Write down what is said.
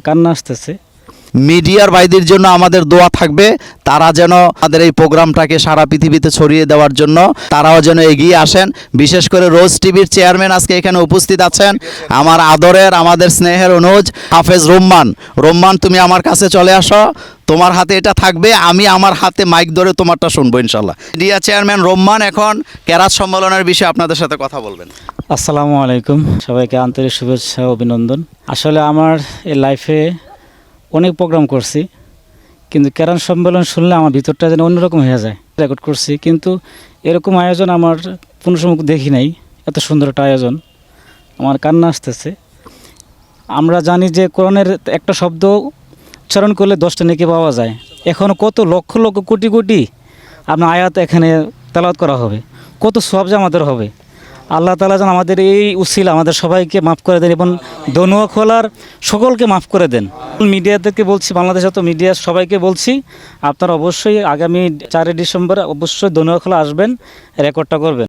কান্না আসতেছে। মিডিয়ার ভাইদের জন্য আমাদের দোয়া থাকবে, তারা যেন আমাদের এই প্রোগ্রামটাকে সারা পৃথিবীতে ছড়িয়ে দেওয়ার জন্য তারাও যেন এগিয়ে আসেন। বিশেষ করে রোজ টিভির চেয়ারম্যান আজকে এখানে উপস্থিত আছেন, আমার আদরের আমাদের স্নেহের অনুজ হাফেজ রোম্মান। রোম্মান, তুমি আমার কাছে চলে আসো, তোমার হাতে এটা থাকবে, আমি আমার হাতে মাইক ধরে তোমারটা শুনবো ইনশাল্লাহ। মিডিয়া চেয়ারম্যান রোম্মান এখন কেরাত সম্মেলনের বিষয়ে আপনাদের সাথে কথা বলবেন। আসসালামু আলাইকুম, সবাইকে আন্তরিক শুভেচ্ছা ও অভিনন্দন। আসলে আমার এই লাইফে অনেক প্রোগ্রাম করছি, কিন্তু কেরাত সম্মেলন শুনলে আমার ভিতরটা যেন অন্যরকম হয়ে যায়। রেকর্ড করছি, কিন্তু এরকম আয়োজন আমার কোনো সময় দেখি নাই। এত সুন্দর একটা আয়োজন, আমার কান্না আসতেছে। আমরা জানি যে কোরআনের একটা শব্দ উচ্চারণ করলে 10টা নেকি পাওয়া যায়। এখনও কত লক্ষ লক্ষ কোটি কোটি আপনার আয়াত এখানে তেলাওয়াত করা হবে, কত সওয়াব যে আমাদের হবে। আল্লাহ তাআলা যেন আমাদের এই উসিলা আমাদের সবাইকে মাফ করে দেন এবং দনুয়া খোলার সকলকে মাফ করে দেন। মিডিয়াদেরকে বলছি, বাংলাদেশে তো মিডিয়া সবাইকে বলছি, আপনারা অবশ্যই আগামী 4 ডিসেম্বর অবশ্যই দনুয়া খোলা আসবেন, রেকর্ডটা করবেন।